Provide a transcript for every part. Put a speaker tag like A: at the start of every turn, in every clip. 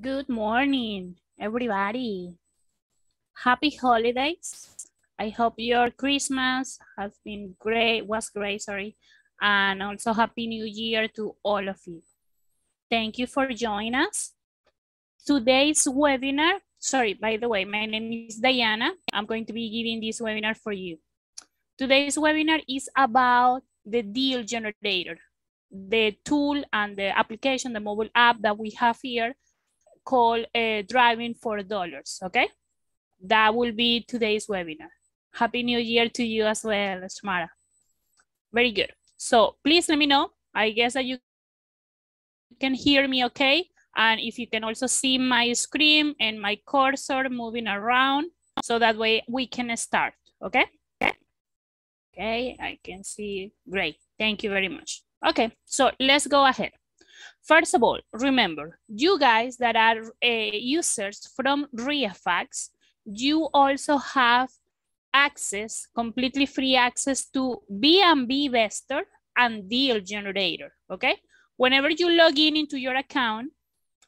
A: Good morning, everybody. Happy holidays. I hope your Christmas has been great, was great, sorry. And also Happy New Year to all of you. Thank you for joining us. Today's webinar, sorry, by the way, my name is Diana. I'm going to be giving this webinar for you. Today's webinar is about the deal generator, the tool and the application, the mobile app that we have here called Driving for Dollars, okay? That will be today's webinar. Happy New Year to you as well, Smara. Very good. So please let me know. I guess that you can hear me okay. And if you can also see my screen and my cursor moving around, so that way we can start, okay? Okay, I can see. Great. Thank you very much. Okay, so let's go ahead. First of all, remember, you guys that are users from ReiFax, you also have access, completely free access to B&B Investor and Deal Generator, okay? Whenever you log in into your account,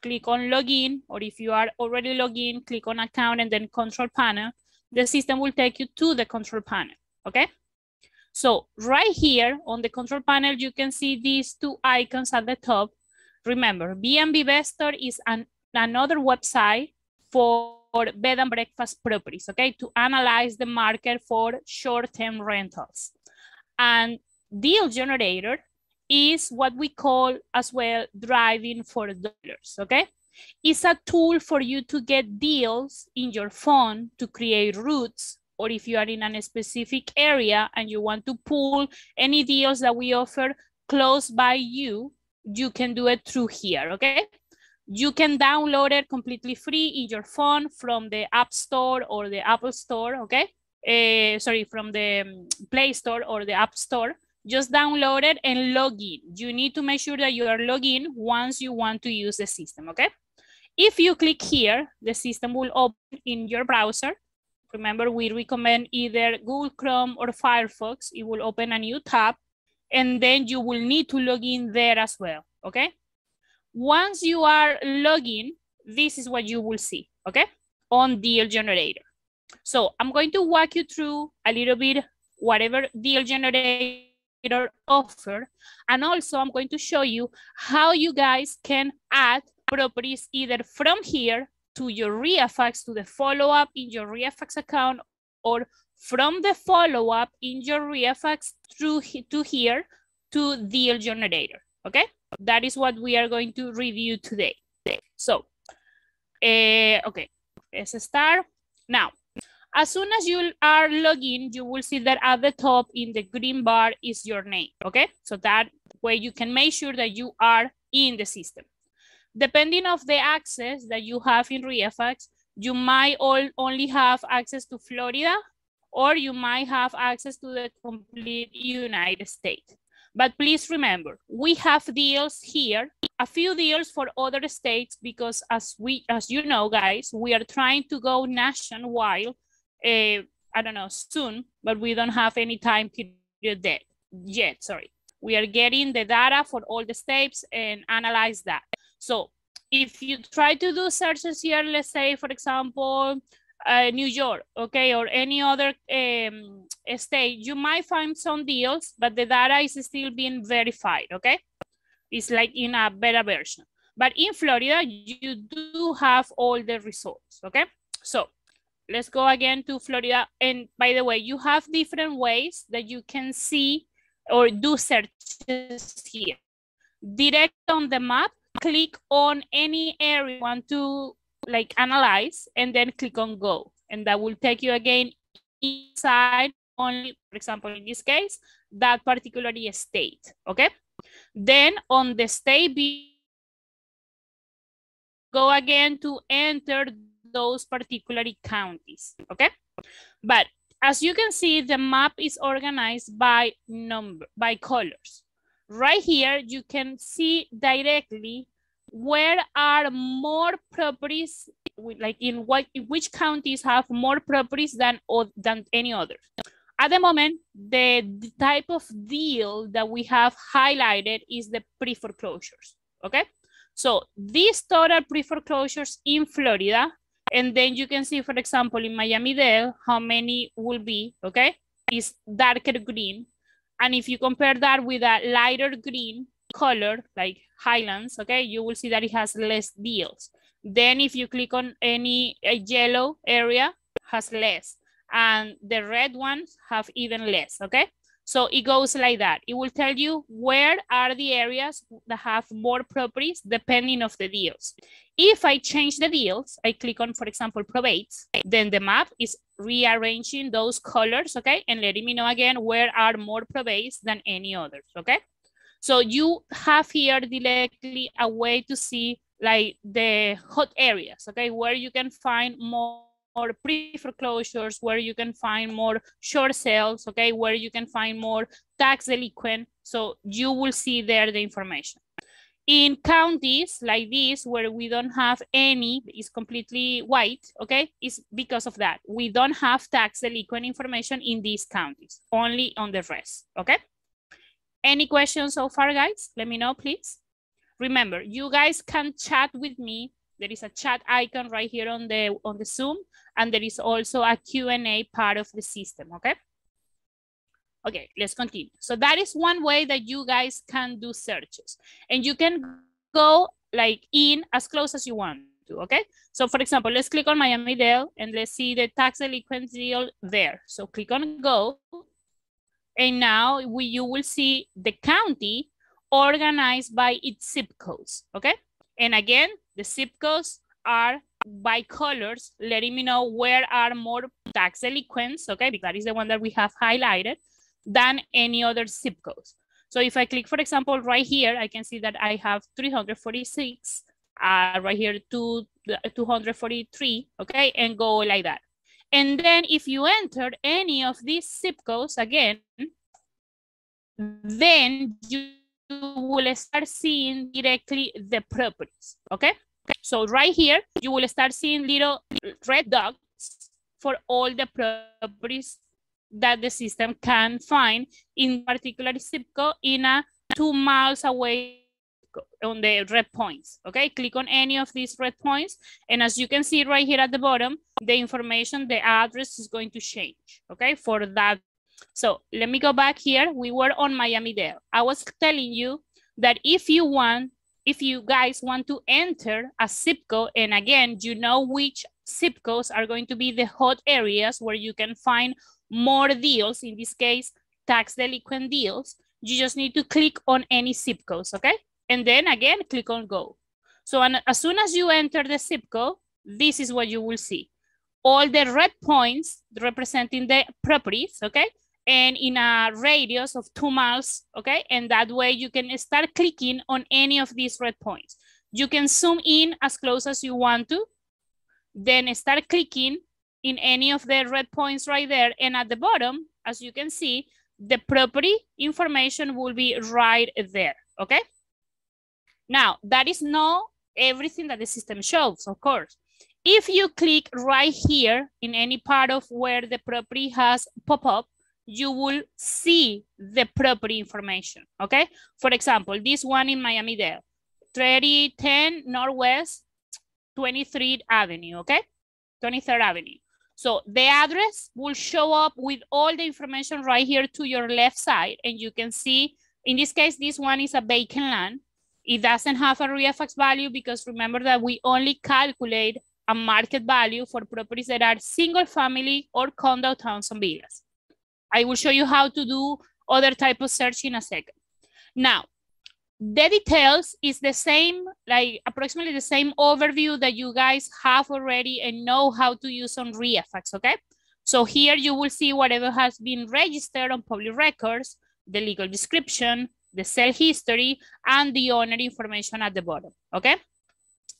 A: click on login, or if you are already logged in, click on account and then control panel, the system will take you to the control panel, okay? So right here on the control panel, you can see these two icons at the top. Remember, B&B Investor is another website for bed and breakfast properties, okay, to analyze the market for short-term rentals. And Deal Generator is what we call as well Driving for Dollars, okay? It's a tool for you to get deals in your phone to create routes, or if you are in a specific area and you want to pull any deals that we offer close by you, you can do it through here, okay? You can download it completely free in your phone from the App Store or the Apple Store, okay? Sorry, from the Play Store or the App Store. Just download it and log in. You need to make sure that you are logged in once you want to use the system, okay? If you click here, the system will open in your browser. Remember, we recommend either Google Chrome or Firefox. It will open a new tab, and then you will need to log in there as well, okay? Once you are logged in, this is what you will see, okay? On Deal Generator. So I'm going to walk you through a little bit whatever Deal Generator offer, and also I'm going to show you how you guys can add properties either from here to your ReiFax, to the follow-up in your ReiFax account, or from the follow-up in your ReiFax through to here to Deal Generator, okay? That is what we are going to review today. So, okay, let's start. Now, as soon as you are logged in, you will see that at the top in the green bar is your name, okay? So that way you can make sure that you are in the system. Depending on the access that you have in ReiFax, you might only have access to Florida, or you might have access to the complete United States. But please remember, we have deals here, a few deals for other states, because as you know, guys, we are trying to go nationwide, I don't know, soon, but we don't have any time period yet, sorry. We are getting the data for all the states and analyze that. So if you try to do searches here, let's say, for example, New York, okay, or any other state, you might find some deals, but the data is still being verified, okay? It's like in a beta version. But in Florida, you do have all the results, okay? So let's go again to Florida. And by the way, you have different ways that you can see or do searches here. Direct on the map, click on any area you want to like analyze, and then click on go. And that will take you again inside only, for example, in this case, that particular state, okay? Then on the state view, go again to enter those particular counties, okay? But as you can see, the map is organized by number, by colors. Right here, you can see directly where are more properties, like in which counties have more properties than any other. At the moment, the type of deal that we have highlighted is the pre-foreclosures, okay? So these total pre-foreclosures in Florida, and then you can see, for example, in Miami-Dade, how many will be, okay? Is darker green. And if you compare that with a lighter green color, like Highlands, okay, you will see that it has less deals. Then if you click on any yellow area, has less. And the red ones have even less, okay? So it goes like that. It will tell you where are the areas that have more properties depending of the deals. If I change the deals, I click on, for example, probates, then the map is rearranging those colors, okay? And letting me know again where are more probates than any others, okay? So you have here directly a way to see like the hot areas, okay? Where you can find more pre-foreclosures, where you can find more short sales, okay? Where you can find more tax delinquent. So you will see there the information. In counties like this, where we don't have any, it's completely white, okay? It's because of that. We don't have tax delinquent information in these counties, only on the rest, okay? Any questions so far, guys? Let me know, please. Remember, you guys can chat with me. There is a chat icon right here on the Zoom, and there is also a Q&A part of the system, okay? Okay, let's continue. So that is one way that you guys can do searches. And you can go like in as close as you want to, okay? So for example, let's click on Miami-Dade and let's see the tax delinquent deal there. So click on go. And now you will see the county organized by its zip codes, okay? And again, the zip codes are by colors, letting me know where are more tax delinquents, okay? Because that is the one that we have highlighted, than any other zip codes. So if I click, for example, right here, I can see that I have 346, right here, 243, okay? And go like that. And then if you enter any of these zip codes again, then you will start seeing directly the properties, okay? So right here, you will start seeing little red dots for all the properties that the system can find in particular zip code in a 2 miles away on the red points, okay? Click on any of these red points. And as you can see right here at the bottom, the information, the address is going to change, okay? For that. So let me go back here. We were on Miami-Dade. I was telling you that if you guys want to enter a zip code, and again, you know which zip codes are going to be the hot areas where you can find more deals, in this case, tax delinquent deals, you just need to click on any zip codes, okay? And then again, click on go. So as soon as you enter the zip code, this is what you will see. All the red points representing the properties, okay? And in a radius of 2 miles, okay? And that way you can start clicking on any of these red points. You can zoom in as close as you want to, then start clicking in any of the red points right there. And at the bottom, as you can see, the property information will be right there, okay? Now, that is not everything that the system shows, of course. If you click right here in any part of where the property has pop up, you will see the property information, okay? For example, this one in Miami-Dade, 3010 Northwest 23rd Avenue, okay? 23rd Avenue. So the address will show up with all the information right here to your left side. And you can see, in this case, this one is a vacant land. It doesn't have a ReiFax value because remember that we only calculate a market value for properties that are single family or condo towns and villas. I will show you how to do other type of search in a second. Now, the details is the same, like approximately the same overview that you guys have already and know how to use on ReiFax, okay? So here you will see whatever has been registered on public records, the legal description, the sale history, and the owner information at the bottom, okay?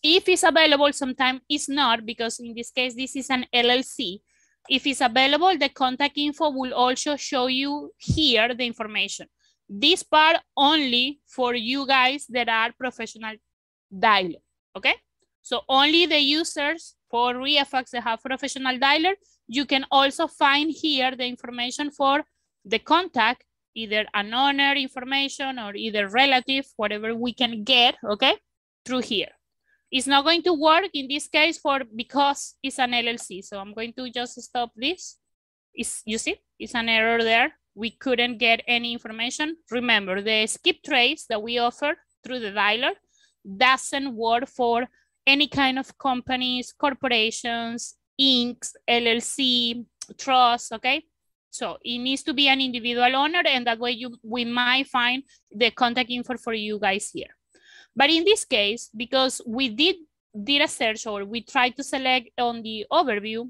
A: If it's available, sometimes it's not, because in this case, this is an LLC. If it's available, the contact info will also show you here the information. This part only for you guys that are professional dialer, okay? So only the users for ReiFax that have professional dialer, you can also find here the information for the contact, either an owner information or either relative, whatever we can get, okay? through here. It's not going to work in this case because it's an LLC. So I'm going to just stop this. You see, it's an error there. We couldn't get any information. Remember, the skip trace that we offer through the dialer doesn't work for any kind of companies, corporations, incs, LLC, trust, okay? So it needs to be an individual owner, and that way we might find the contact info for you guys here. But in this case, because we did a search, or we tried to select on the overview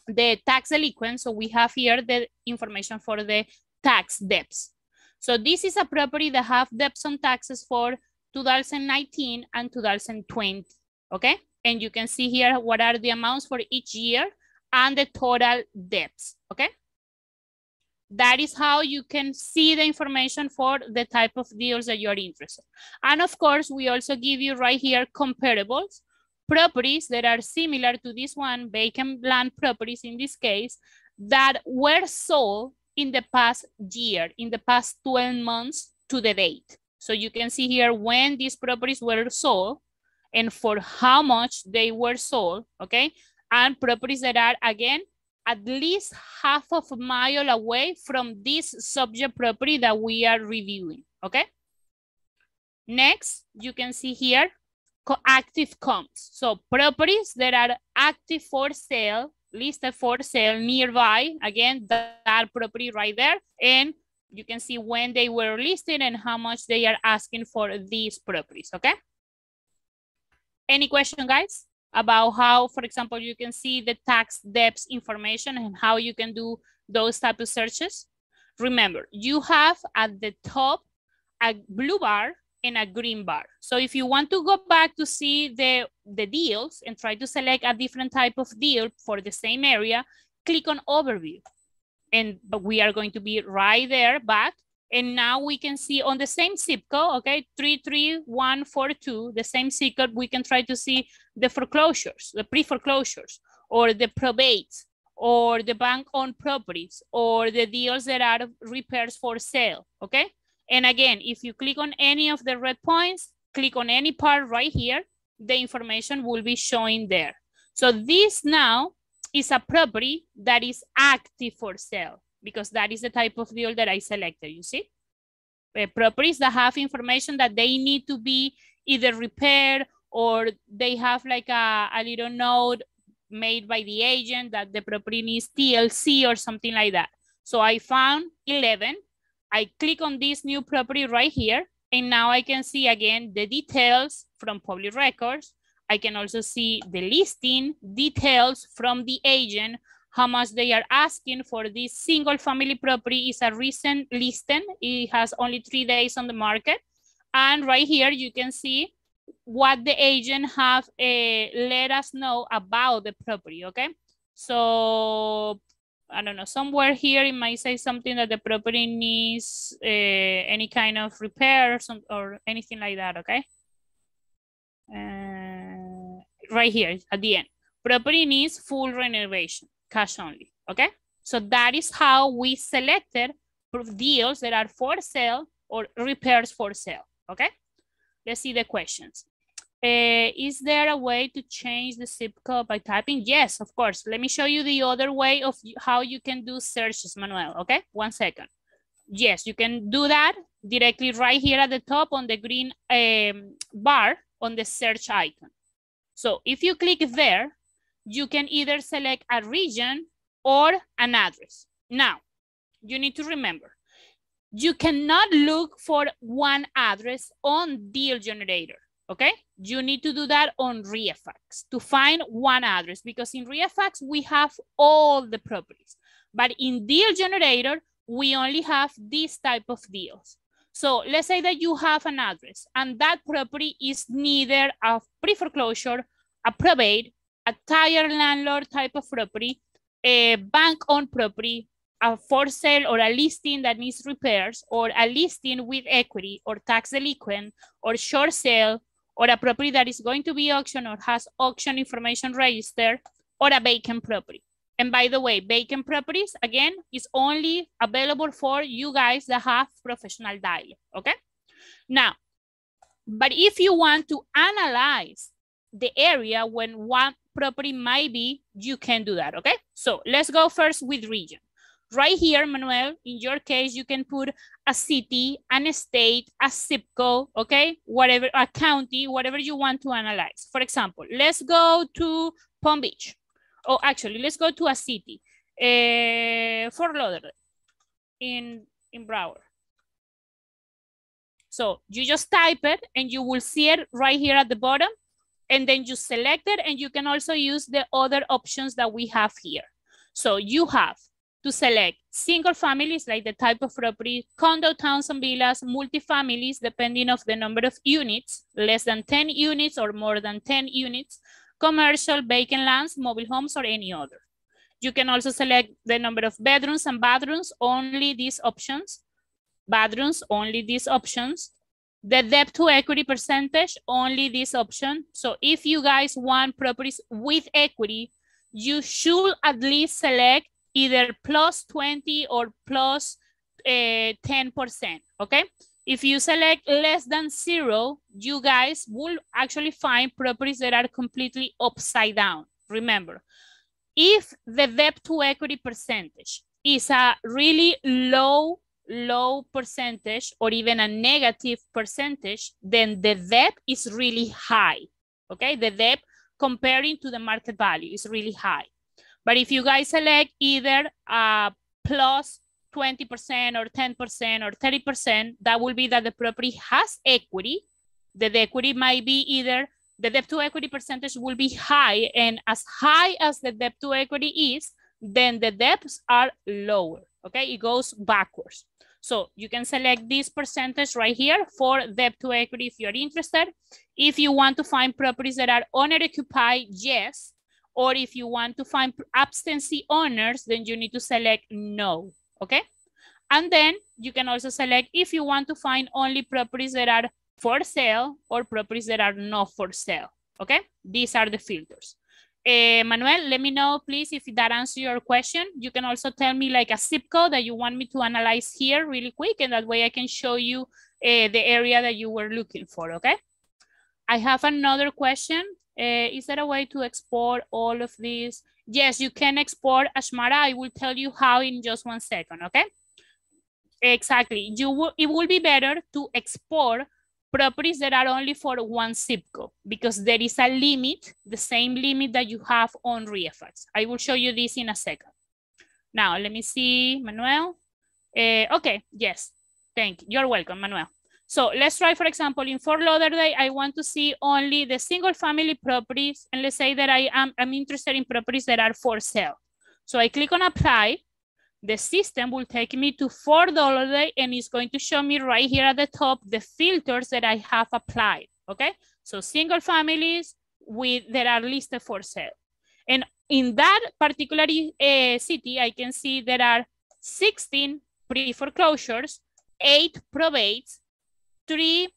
A: the tax delinquent, so we have here the information for the tax debts. So this is a property that have debts on taxes for 2019 and 2020, okay? And you can see here what are the amounts for each year and the total debts, okay? That is how you can see the information for the type of deals that you're interested. And of course, we also give you right here comparables, properties that are similar to this one, vacant land properties in this case, that were sold in the past year, in the past 12 months to the date. So you can see here when these properties were sold and for how much they were sold, okay? And properties that are, again, at least half of a mile away from this subject property that we are reviewing, okay? Next, you can see here, active comps. So properties that are active for sale, listed for sale nearby, again, that property right there. And you can see when they were listed and how much they are asking for these properties, okay? Any question, guys, about how, for example, you can see the tax debts information and how you can do those type of searches? Remember, you have at the top a blue bar and a green bar. So if you want to go back to see the deals and try to select a different type of deal for the same area, click on overview. And we are going to be right there back. And now we can see on the same zip code, okay, 33142, the same zip code, we can try to see the foreclosures, the pre-foreclosures, or the probates, or the bank-owned properties, or the deals that are repairs for sale, okay? And again, if you click on any of the red points, click on any part right here, the information will be showing there. So this now is a property that is active for sale, because that is the type of deal that I selected, you see? Properties that have information that they need to be either repaired or they have like a little note made by the agent that the property needs TLC or something like that. So I found 11. I click on this new property right here, and now I can see again the details from public records. I can also see the listing details from the agent, how much they are asking for this single family property. Is a recent listing. It has only 3 days on the market. And right here, you can see what the agent have let us know about the property, okay? So, I don't know, somewhere here it might say something that the property needs any kind of repair or anything like that, okay? Right here at the end, property needs full renovation, cash only, okay? So that is how we selected deals that are for sale or repairs for sale, okay? Let's see the questions. Is there a way to change the zip code by typing? Yes, of course. Let me show you the other way of how you can do searches, Manuel, okay? 1 second. Yes, you can do that directly right here at the top on the green bar on the search icon. So if you click there, you can either select a region or an address. Now, you need to remember, you cannot look for one address on Deal Generator, okay? You need to do that on ReiFax to find one address, because in ReiFax, we have all the properties. But in Deal Generator, we only have this type of deals. So let's say that you have an address and that property is neither a pre-foreclosure, a probate, a tire landlord type of property, a bank-owned property, a for sale or a listing that needs repairs, or a listing with equity or tax delinquent or short sale, or a property that is going to be auctioned or has auction information registered, or a vacant property. And by the way, vacant properties, again, is only available for you guys that have professional dialer, okay? Now, But if you want to analyze the area when one property might be, you can do that, okay? So let's go first with region. Right here, Manuel, in your case, you can put a city, an state, a zip code, okay? Whatever, a county, whatever you want to analyze. For example, let's go to Palm Beach. Oh, actually, let's go to a city. Fort Lauderdale in Broward. So you just type it and you will see it right here at the bottom. And then you select it, and you can also use the other options that we have here. So you have to select single families, like the type of property, condo, towns, and villas, multifamilies, depending on the number of units, less than 10 units or more than 10 units, commercial, vacant lands, mobile homes, or any other. You can also select the number of bedrooms and bathrooms, only these options. Bathrooms, only these options. The debt to equity percentage, only this option. So if you guys want properties with equity, you should at least select either plus 20 or plus 10%, okay? If you select less than 0, you guys will actually find properties that are completely upside down. Remember, if the debt to equity percentage is a really low percentage or even a negative percentage, then the debt is really high, okay? The debt comparing to the market value is really high. But if you guys select either plus 20% or 10% or 30%, that will be that the property has equity. The equity might be either, the debt to equity percentage will be high, and as high as the debt to equity is, then the debts are lower, okay? It goes backwards. So you can select this percentage right here for debt to equity if you're interested. If you want to find properties that are owner occupied, yes. Or if you want to find absentee owners, then you need to select no, okay? And then you can also select if you want to find only properties that are for sale or properties that are not for sale, okay? These are the filters. Manuel, let me know, please, if that answers your question. You can also tell me like a zip code that you want me to analyze here really quick, and that way I can show you the area that you were looking for, okay? I have another question. Is there a way to export all of these? Yes, you can export, Ashmara. I will tell you how in just 1 second, okay? Exactly. It will be better to export properties that are only for one zip code, because there is a limit, the same limit that you have on ReiFax. I will show you this in a second. Now, let me see, Manuel. Okay, yes, thank you. You're welcome, Manuel. So let's try, for example, in Fort Lauderdale, I want to see only the single family properties. And let's say that I'm interested in properties that are for sale. So I click on apply. The system will take me to Fort Lauderdale, and it's going to show me right here at the top the filters that I have applied, okay? So single families that are listed for sale. And in that particular city, I can see there are 16 pre-foreclosures, 8 probates, 3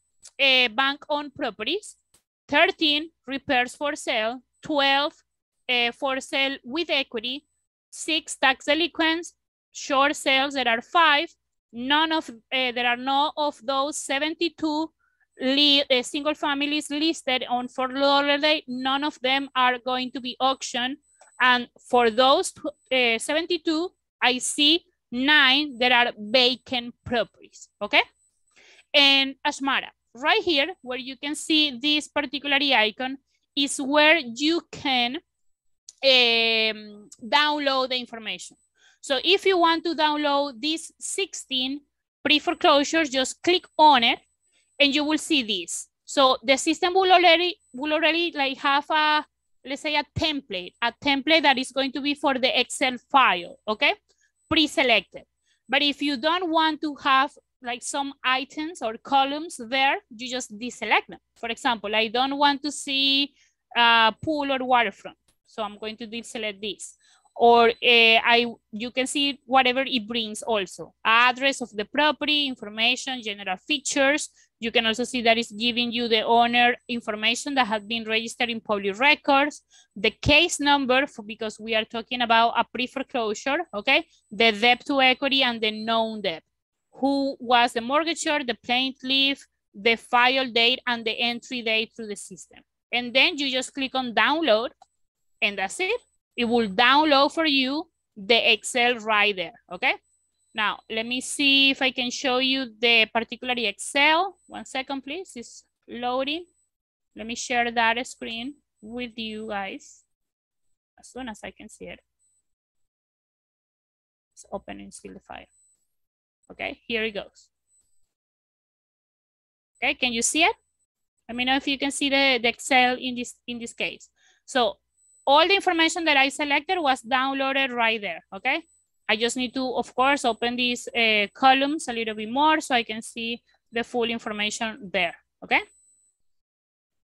A: bank-owned properties, 13 repairs for sale, 12 for sale with equity, 6 tax delinquents, short sales, there are 5. There are none of those 72 single families listed on Fort Lauderdale. None of them are going to be auctioned. And for those 72, I see 9 that are vacant properties, okay? And Ashmara, right here, where you can see this particular icon is where you can download the information. So if you want to download these 16 pre-foreclosures, just click on it and you will see this. So the system will already like have a, let's say a template that is going to be for the Excel file, okay? Pre-selected. But if you don't want to have like some items or columns there, you just deselect them. For example, I don't want to see pool or waterfront. So I'm going to deselect this. Or you can see whatever it brings also. Address of the property, information, general features. You can also see that it's giving you the owner information that has been registered in public records. The case number, because we are talking about a pre-foreclosure, okay? The debt to equity and the known debt. Who was the mortgager, the plaintiff, the file date and the entry date through the system. And then you just click on download and that's it. It will download for you the Excel right there, okay? Now, let me see if I can show you the particularly Excel. 1 second, please, it's loading. Let me share that screen with you guys as soon as I can see it. It's opening still the file. Okay, here it goes. Okay, can you see it? Let me know if you can see the Excel in this case. So all the information that I selected was downloaded right there, okay? I just need to, of course, open these columns a little bit more so I can see the full information there, okay?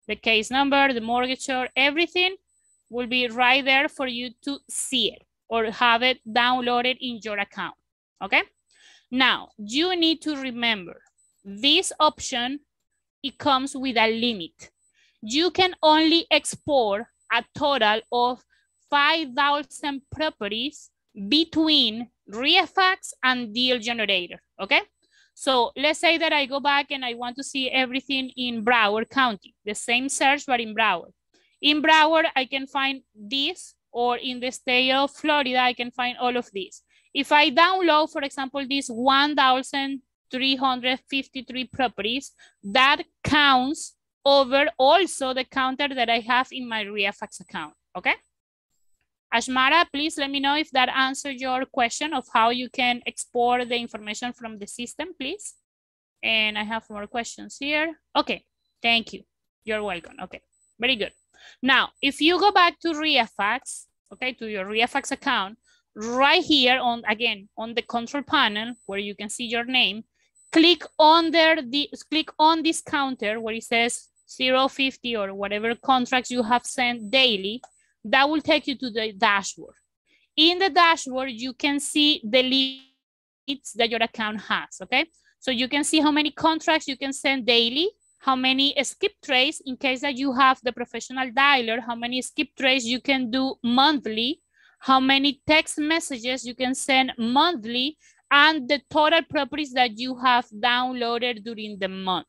A: The case number, the mortgagor, everything will be right there for you to see it or have it downloaded in your account, okay? Now, you need to remember this option, it comes with a limit. You can only export a total of 5,000 properties between ReiFax and Deal Generator, okay? So let's say that I go back and I want to see everything in Broward County, the same search, but in Broward. In Broward, I can find this, or in the state of Florida, I can find all of these. If I download, for example, these 1,353 properties, that counts over also the counter that I have in my ReiFax account, okay? Ashmara, please let me know if that answered your question of how you can export the information from the system, please. And I have more questions here. Okay, thank you. You're welcome. Okay, very good. Now, if you go back to ReiFax, okay, to your ReiFax account, right here on, again, on the control panel where you can see your name, click on this counter where it says 050 or whatever contracts you have sent daily. That will take you to the dashboard. In the dashboard, you can see the limits that your account has, okay? So you can see how many contracts you can send daily, how many skip trays in case that you have the professional dialer, how many skip trays you can do monthly, how many text messages you can send monthly, and the total properties that you have downloaded during the month.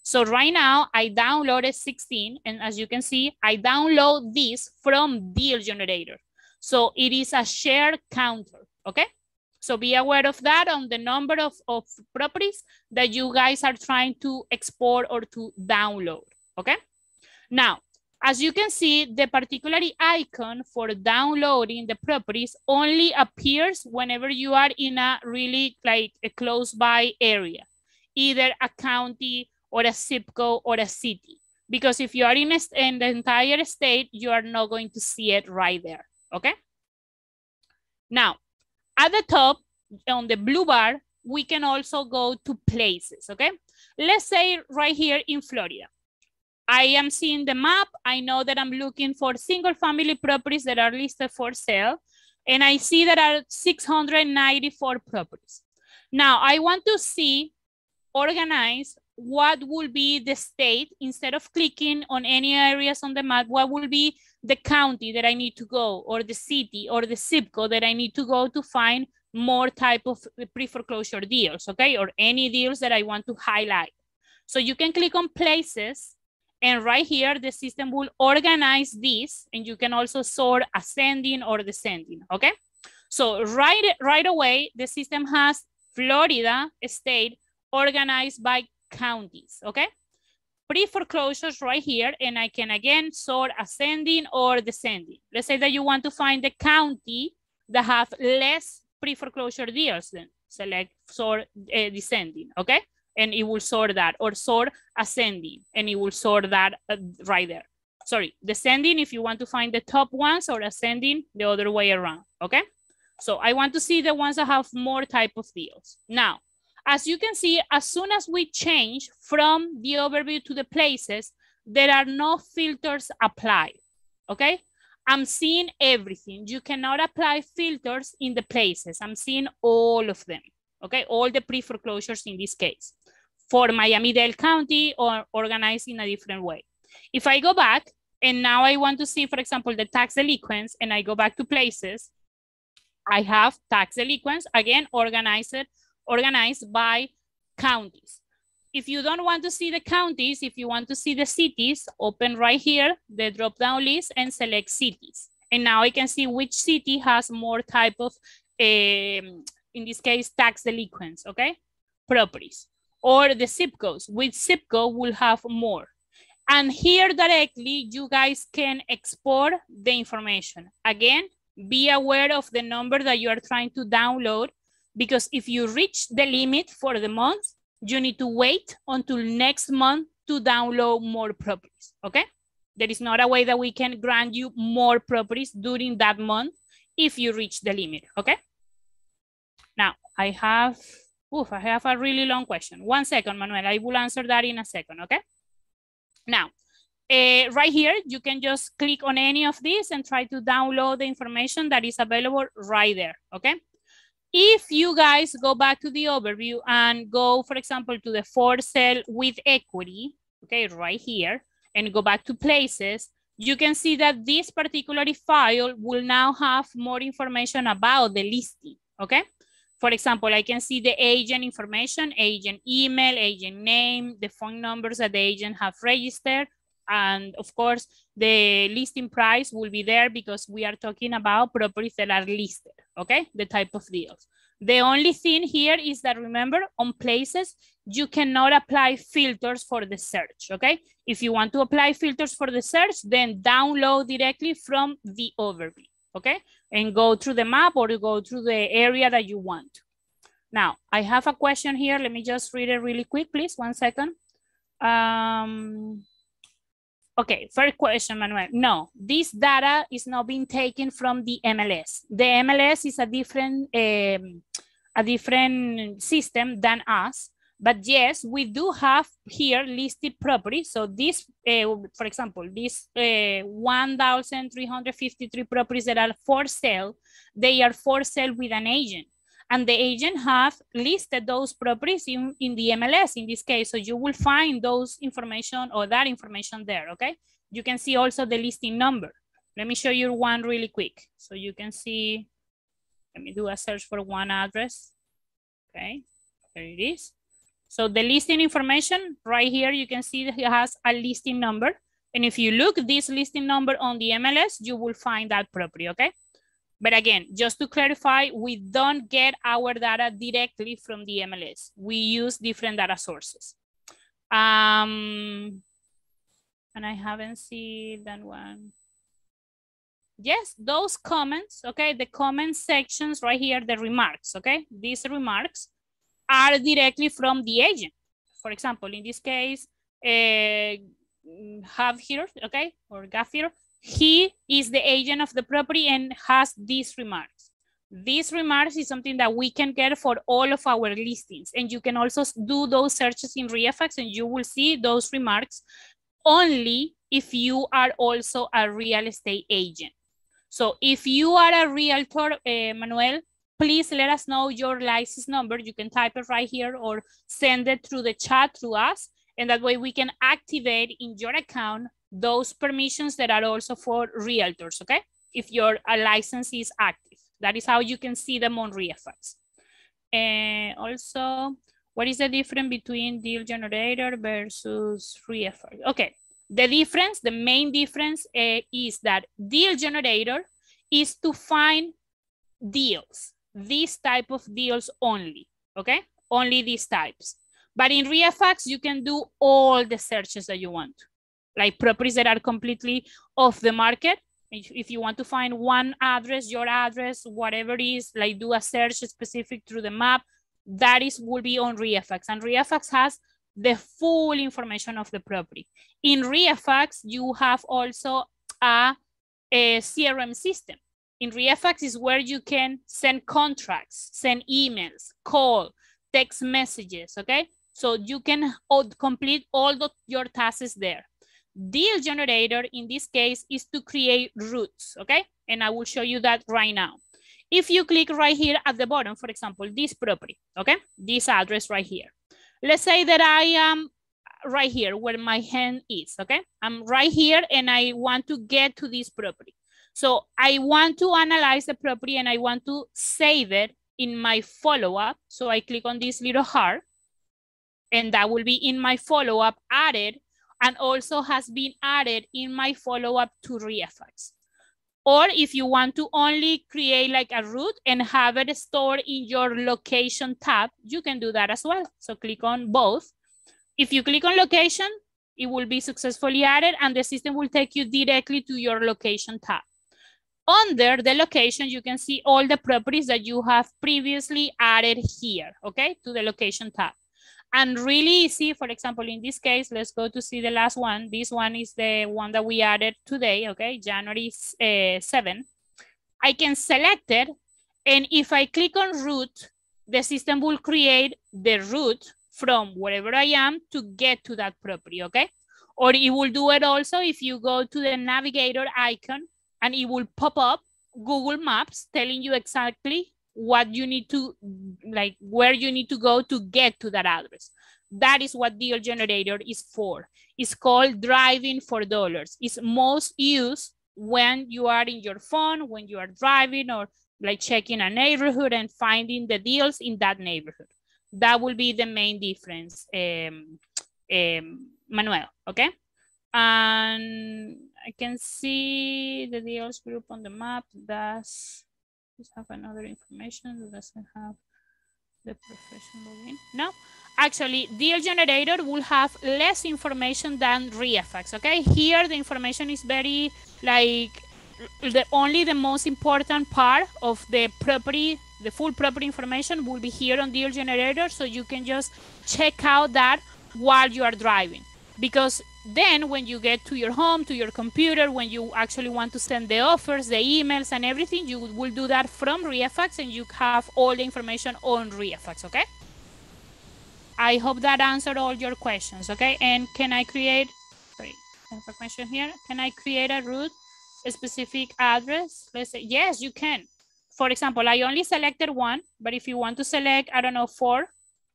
A: So right now I downloaded 16, and as you can see, I download this from Deal Generator. So it is a shared counter, okay? So be aware of that on the number of properties that you guys are trying to export or to download, okay? Now, as you can see, the particular icon for downloading the properties only appears whenever you are in a really like a close by area, either a county or a zip code or a city. Because if you are in the entire state, you are not going to see it right there, okay? Now, at the top, on the blue bar, we can also go to places, okay? Let's say right here in Florida, I am seeing the map. I know that I'm looking for single family properties that are listed for sale. And I see there are 694 properties. Now, I want to see, organize, what will be the state, instead of clicking on any areas on the map, what will be the county that I need to go, or the city or the zip code that I need to go to find more type of pre-foreclosure deals, okay? Or any deals that I want to highlight. So you can click on places, and right here, the system will organize this, and you can also sort ascending or descending, okay? So right away, the system has Florida state organized by counties, okay? Pre-foreclosures right here, and I can again sort ascending or descending. Let's say that you want to find the county that have less pre-foreclosure deals, then select sort descending, okay? And it will sort that, or sort ascending, and it will sort that right there. Sorry, descending if you want to find the top ones, or ascending the other way around, okay? So I want to see the ones that have more type of deals. Now, as you can see, as soon as we change from the overview to the places, there are no filters applied, okay? I'm seeing everything. You cannot apply filters in the places. I'm seeing all of them, okay? All the pre-foreclosures in this case. For Miami-Dade County, or organized in a different way. If I go back, and now I want to see, for example, the tax delinquents, and I go back to places, I have tax delinquents, again, organized by counties. if you don't want to see the counties, if you want to see the cities, open right here, the drop-down list and select cities. And now I can see which city has more type of, in this case, tax delinquents, okay? Properties. Or the zip codes, which zip code will have more. And here directly, you guys can export the information. Again, be aware of the number that you are trying to download, because if you reach the limit for the month, you need to wait until next month to download more properties, okay? There is not a way that we can grant you more properties during that month if you reach the limit, okay? Now, I have a really long question. 1 second, Manuel, I will answer that in a second, okay? Now, right here, you can just click on any of these and try to download the information that is available right there, okay? If you guys go back to the overview and go, for example, to the for sale with equity, okay, right here, and go back to places, you can see that this particular file will now have more information about the listing, okay? For example, I can see the agent information, agent email, agent name, the phone numbers that the agent have registered, and of course, the listing price will be there because we are talking about properties that are listed, okay? The type of deals. The only thing here is that, remember, on places, you cannot apply filters for the search, okay? If you want to apply filters for the search, then download directly from the overview, okay? And go through the map or go through the area that you want. Now, I have a question here. Let me just read it really quick, please. 1 second. Okay, first question, Manuel. No, this data is not being taken from the MLS. The MLS is a different system than us. But yes, we do have here listed properties. So this, for example, these 1,353 properties that are for sale, they are for sale with an agent. And the agent have listed those properties in the MLS in this case. So you will find those information or that information there, okay? You can see also the listing number. Let me show you one really quick. So you can see, let me do a search for one address. Okay, there it is. So the listing information right here, you can see that it has a listing number. And if you look this listing number on the MLS, you will find that property, okay? But again, just to clarify, we don't get our data directly from the MLS. We use different data sources. And I haven't seen that one. Yes, those comments, okay? The comment sections right here, the remarks, okay? These remarks are directly from the agent. For example, in this case, have here, okay? Or Gafir. He is the agent of the property and has these remarks. These remarks is something that we can get for all of our listings. And you can also do those searches in ReiFax and you will see those remarks only if you are also a real estate agent. So if you are a realtor, Manuel, please let us know your license number. You can type it right here or send it through the chat through us. And that way we can activate in your account those permissions that are also for realtors, okay? If your license is active. That is how you can see them on ReiFax. Also, what is the difference between deal generator versus ReiFax? Okay, the difference, the main difference is that deal generator is to find deals, these type of deals only, okay? Only these types. But in ReiFax, you can do all the searches that you want. Like properties that are completely off the market. If you want to find one address, your address, whatever it is, like do a search specific through the map, that will be on ReiFax. And ReiFax has the full information of the property. In ReiFax, you have also a CRM system. In ReiFax is where you can send contracts, send emails, call, text messages, okay? So you can complete all your tasks there. Deal generator in this case is to create routes, okay? And I will show you that right now. If you click right here at the bottom, for example, this property, okay? This address right here. Let's say that I am right here where my hand is, okay? I'm right here and I want to get to this property. So I want to analyze the property and I want to save it in my follow-up. So I click on this little heart. And that will be in my follow-up added, and also has been added in my follow-up to ReiFax. Or if you want to only create like a route and have it stored in your location tab, you can do that as well. So click on both. If you click on location, it will be successfully added and the system will take you directly to your location tab. Under the location, you can see all the properties that you have previously added here, okay, to the location tab. And really easy, for example, in this case, let's go to see the last one. This one is the one that we added today, okay, January 7. I can select it, and if I click on route, the system will create the route from wherever I am to get to that property, okay? Or it will do it also if you go to the navigator icon, and it will pop up Google Maps telling you exactly what you need to, like where you need to go to get to that address. That is what deal generator is for. It's called driving for dollars. It's most used when you are in your phone, when you are driving, or like checking a neighborhood and finding the deals in that neighborhood. That will be the main difference, Manuel, okay? And I can see the deals group on the map. Does have another information that doesn't have the professional login? No, actually, deal generator will have less information than ReiFax, okay? Here, the information is very, like, only the most important part of the property, the full property information will be here on deal generator, so you can just check out that while you are driving. Because then when you get to your home, to your computer, when you actually want to send the offers, the emails and everything, you will do that from ReiFax and you have all the information on ReiFax, okay? I hope that answered all your questions, okay? And can I create, sorry, I have a question here. Can I create a route, a specific address? Let's say, yes, you can. For example, I only selected one, but if you want to select, I don't know, 4,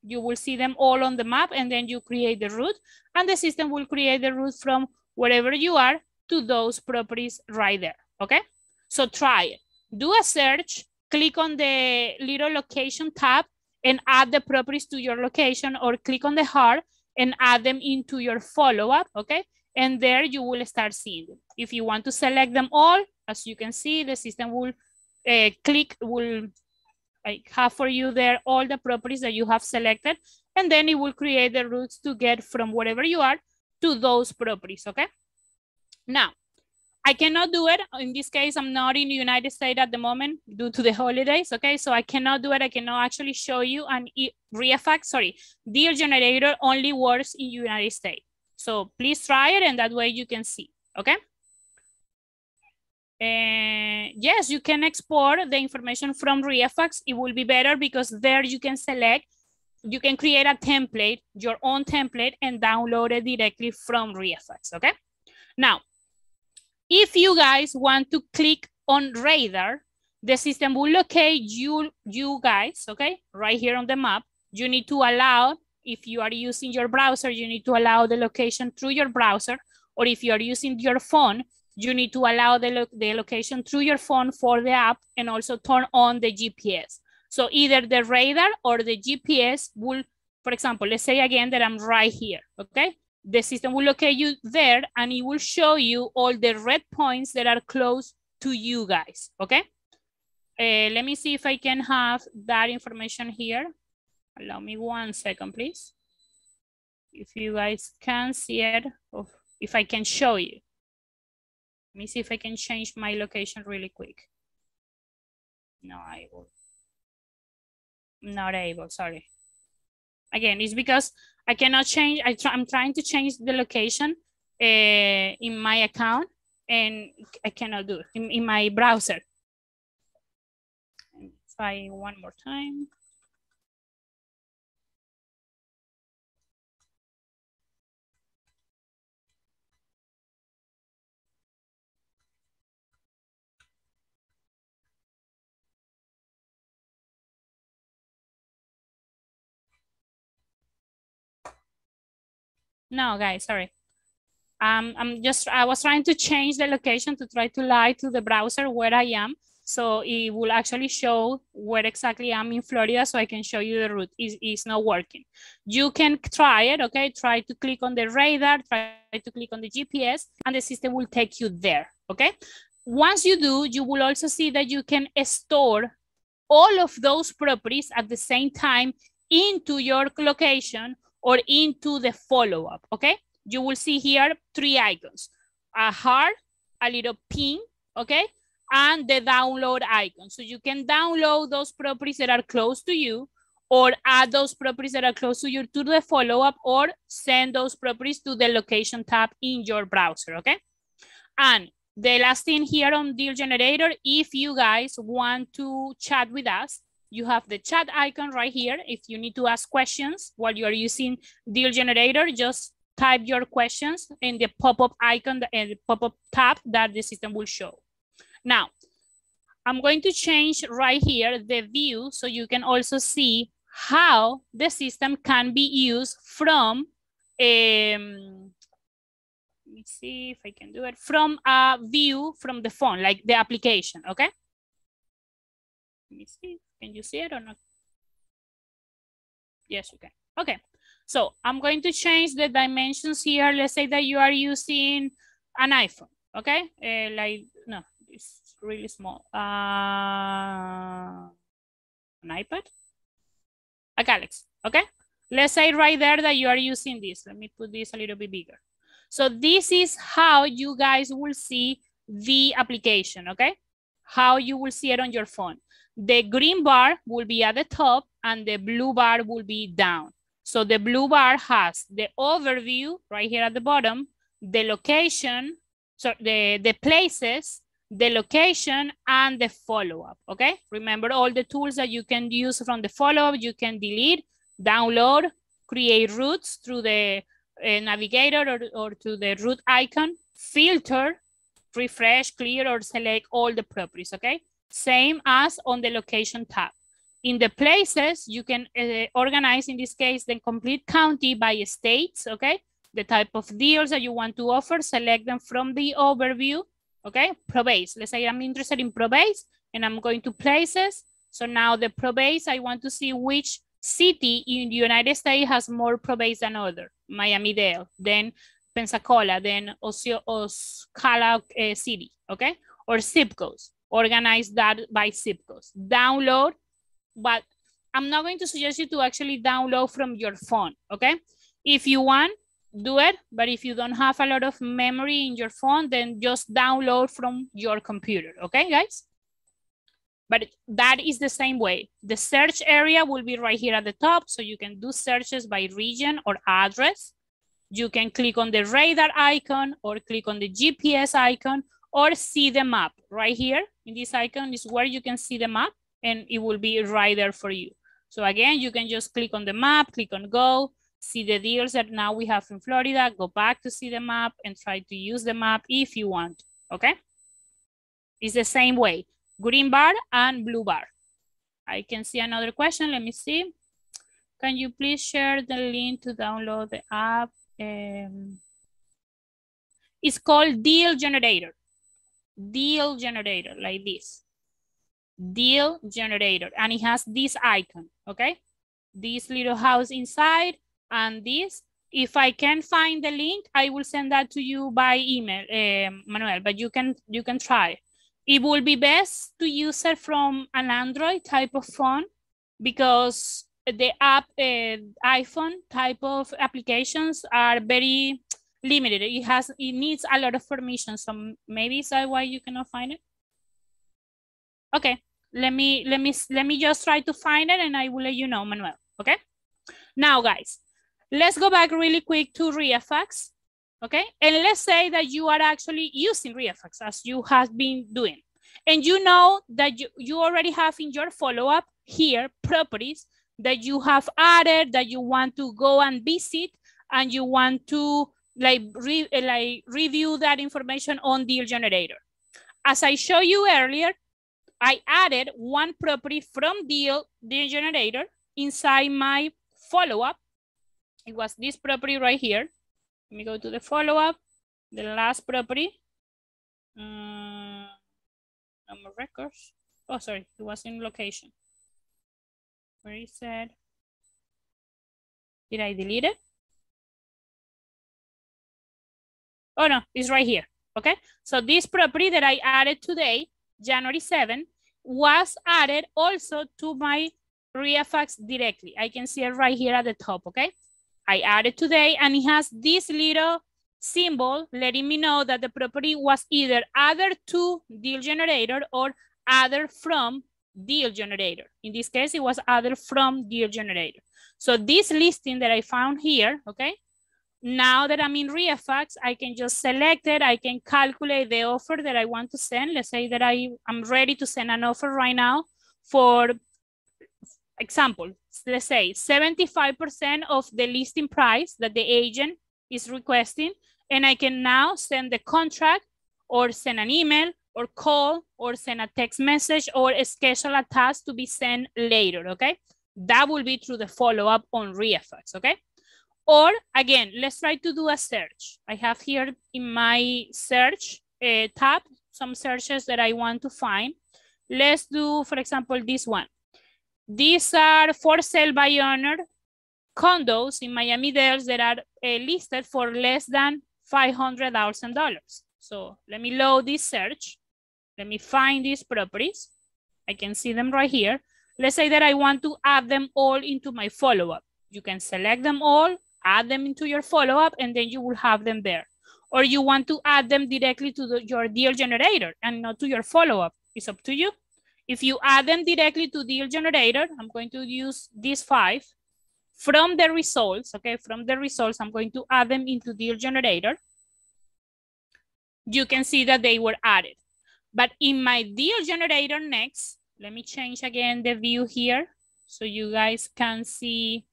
A: you will see them all on the map and then you create the route and the system will create the route from wherever you are to those properties right there, okay? So try it. Do a search, click on the little location tab and add the properties to your location, or click on the heart and add them into your follow-up, okay? And there you will start seeing them. If you want to select them all, as you can see, the system will will have for you there all the properties that you have selected, and then it will create the routes to get from wherever you are to those properties, okay? Now, I cannot do it. In this case, I'm not in the United States at the moment due to the holidays, okay? So I cannot do it. I cannot actually show you, and ReiFax, sorry, deal generator only works in United States. So please try it and that way you can see, okay? Yes, you can export the information from ReiFax. It will be better because there you can select, you can create a template, your own template, and download it directly from ReiFax, okay? Now, if you guys want to click on radar, the system will locate you guys, okay? Right here on the map. You need to allow, if you are using your browser, you need to allow the location through your browser, or if you are using your phone, you need to allow the location through your phone for the app and also turn on the GPS. So either the radar or the GPS will, for example, let's say again that I'm right here, okay? The system will locate you there and it will show you all the red points that are close to you guys, okay? Let me see if I can have that information here. Allow me 1 second, please. If you guys can see it, or if I can show you. Let me see if I can change my location really quick. Not able. Not able, sorry. Again, it's because I cannot change. I'm trying to change the location in my account and I cannot do it in my browser. Try one more time. No, guys, sorry. I was trying to change the location to try to lie to the browser where I am. So it will actually show where exactly I'm in Florida so I can show you the route. It's not working. You can try it, okay? Try to click on the radar, try to click on the GPS, and the system will take you there, okay? Once you do, you will also see that you can store all of those properties at the same time into your location or into the follow-up, okay? You will see here 3 icons, a heart, a little pin, okay? And the download icon. So you can download those properties that are close to you or add those properties that are close to you to the follow-up or send those properties to the location tab in your browser, okay? And the last thing here on Deal Generator, if you guys want to chat with us, you have the chat icon right here. If you need to ask questions while you are using Deal Generator, just type your questions in the pop-up icon and the pop-up tab that the system will show. Now, I'm going to change right here the view so you can also see how the system can be used from, let me see if I can do it, from a view from the phone, like the application, okay? Let me see, can you see it or not? Yes, you can. Okay, so I'm going to change the dimensions here. Let's say that you are using an iPhone, okay? Like, no, it's really small. An iPad? A Galaxy, okay? Let's say right there that you are using this. Let me put this a little bit bigger. So this is how you guys will see the application, okay? How you will see it on your phone. The green bar will be at the top and the blue bar will be down. So the blue bar has the overview right here at the bottom, the location, so the places, the location, and the follow-up, okay? Remember all the tools that you can use from the follow-up. You can delete, download, create routes through the navigator or to the route icon, filter, refresh, clear, or select all the properties, okay? Same as on the location tab. In the places, you can organize, in this case, the complete county by states, okay? The type of deals that you want to offer, select them from the overview, okay? Pro-base, let's say I'm interested in pro-base and I'm going to places. So now the pro-base, I want to see which city in the United States has more pro-base than other. Miami-Dade, then Pensacola, then Ocala City, okay? Or zip codes, organize that by zip codes. Download, but I'm not going to suggest you to actually download from your phone, okay? If you want, do it, but if you don't have a lot of memory in your phone, then just download from your computer, okay, guys? But that is the same way. The search area will be right here at the top, so you can do searches by region or address. You can click on the radar icon or click on the GPS icon or see the map. Right here in this icon is where you can see the map and it will be right there for you. So again, you can just click on the map, click on go, see the deals that now we have in Florida, go back to see the map and try to use the map if you want, okay? It's the same way, green bar and blue bar. I can see another question, let me see. Can you please share the link to download the app? It's called Deal Generator. Deal Generator, like this. Deal Generator, and it has this icon, okay? This little house inside and this. If I can find the link, I will send that to you by email, Manuel, but you can try. It will be best to use it from an Android type of phone because the app, iPhone type of applications are very limited. It needs a lot of permission. So maybe is that why you cannot find it? Okay, let me just try to find it and I will let you know, Manuel, okay? Now guys, let's go back really quick to ReiFax, okay? And let's say that you are actually using ReiFax as you have been doing. And you know that you already have in your follow-up here properties that you have added, that you want to go and visit, and you want to review that information on Deal Generator. As I showed you earlier, I added one property from Deal Generator inside my follow-up. It was this property right here. Let me go to the follow-up, the last property. Number records. Oh, sorry, it was in location. Where is it? Did I delete it? Oh no, it's right here, okay? So this property that I added today, January 7, was added also to my ReiFax directly. I can see it right here at the top, okay? I added today and it has this little symbol letting me know that the property was either added to deal generator or added from deal generator. In this case, it was added from deal generator. So this listing that I found here, okay? Now that I'm in ReiFax, I can just select it. I can calculate the offer that I want to send. Let's say that I'm ready to send an offer right now for example, let's say 75% of the listing price that the agent is requesting. And I can now send the contract or send an email or call or send a text message or schedule a task to be sent later, okay? That will be through the follow-up on ReiFax, okay? Or again, let's try to do a search. I have here in my search tab, some searches that I want to find. Let's do, for example, this one. These are for sale by owner condos in Miami-Dade that are listed for less than $500,000. So let me load this search. Let me find these properties. I can see them right here. Let's say that I want to add them all into my follow-up. You can select them all, add them into your follow-up, and then you will have them there. Or you want to add them directly to your deal generator and not to your follow-up. It's up to you. If you add them directly to deal generator, I'm going to use these 5. From the results, okay, from the results, I'm going to add them into deal generator. You can see that they were added. But in my deal generator next, let me change again the view here so you guys can see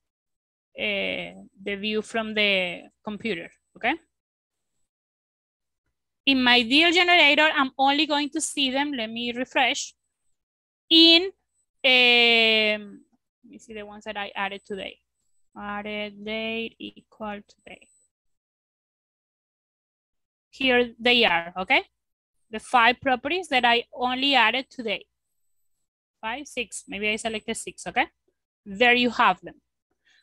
A: the view from the computer, okay? In my deal generator, I'm only going to see them, let me refresh, in, let me see the ones that I added today. Added date equal today. Here they are, okay? The 5 properties that I only added today. 5, 6, maybe I selected 6, okay? There you have them.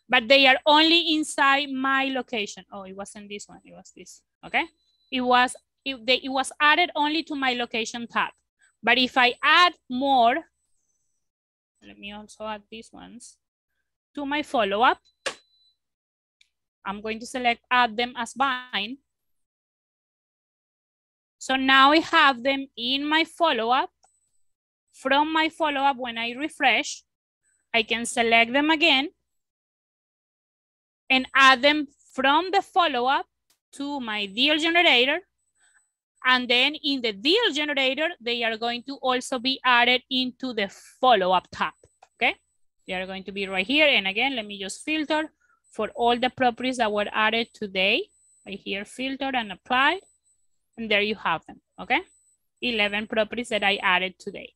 A: But they are only inside my location. Oh, it wasn't this one, it was this, okay? It was added only to my location tab. But if I add more, let me also add these ones to my follow-up. I'm going to select add them as bind. So now I have them in my follow-up. From my follow-up, when I refresh, I can select them again and add them from the follow-up to my deal generator. And then in the deal generator, they are going to also be added into the follow-up tab, okay? They are going to be right here. And again, let me just filter for all the properties that were added today. I here filter and apply. And there you have them, okay? 11 properties that I added today.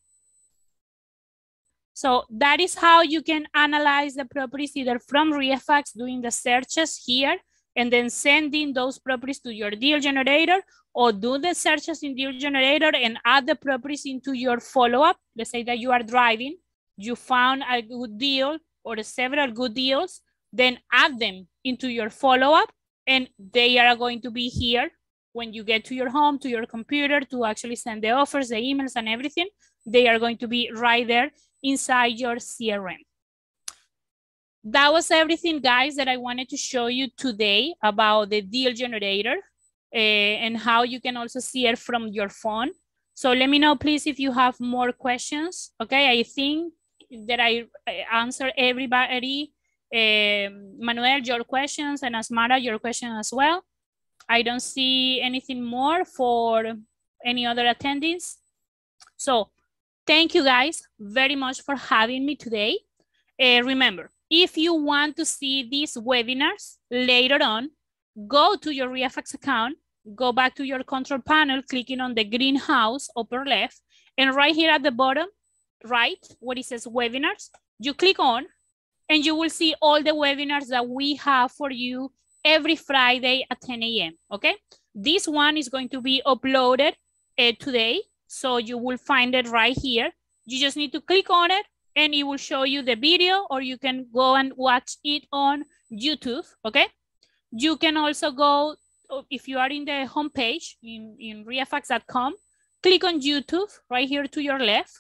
A: So that is how you can analyze the properties either from ReiFax doing the searches here and then sending those properties to your deal generator, or do the searches in deal generator and add the properties into your follow-up. Let's say that you are driving, you found a good deal or several good deals, then add them into your follow-up and they are going to be here when you get to your home, to your computer, to actually send the offers, the emails and everything. They are going to be right there inside your CRM. That was everything, guys, that I wanted to show you today about the deal generator and how you can also see it from your phone. So let me know, please, if you have more questions. Okay, I think that I answered everybody. Manuel, your questions, and Asmara, your question as well. I don't see anything more for any other attendees. So thank you guys very much for having me today. Remember, if you want to see these webinars later on, go to your ReiFax account, go back to your control panel, clicking on the greenhouse upper left, and right here at the bottom right, where it says webinars, you click on, and you will see all the webinars that we have for you every Friday at 10 a.m. Okay, this one is going to be uploaded today, so you will find it right here. You just need to click on it and it will show you the video, or you can go and watch it on YouTube, okay? You can also go, if you are in the homepage in ReiFax.com, click on YouTube right here to your left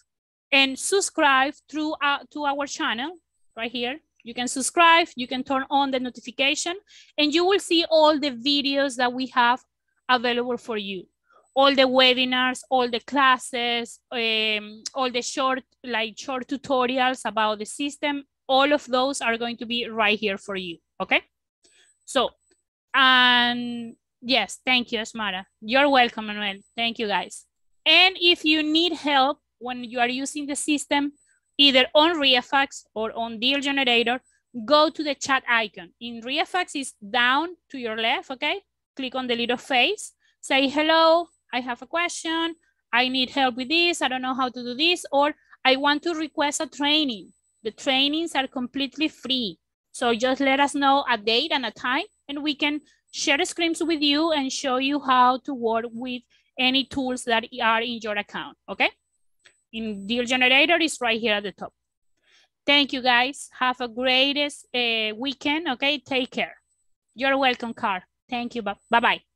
A: and subscribe to our channel right here. You can subscribe, you can turn on the notification, and you will see all the videos that we have available for you. All the webinars, all the classes, all the short tutorials about the system, all of those are going to be right here for you, okay? So, and yes, thank you, Asmara. You're welcome, Manuel. Thank you, guys. And if you need help when you are using the system, either on ReiFax or on Deal Generator, go to the chat icon. In ReiFax, it's down to your left, okay? Click on the little face, say, hello, I have a question, I need help with this, I don't know how to do this, or I want to request a training. The trainings are completely free. So just let us know a date and a time, and we can share screens with you and show you how to work with any tools that are in your account, okay? In Deal Generator is right here at the top. Thank you, guys. Have a greatest weekend, okay? Take care. You're welcome, Car. Thank you. Bye-bye.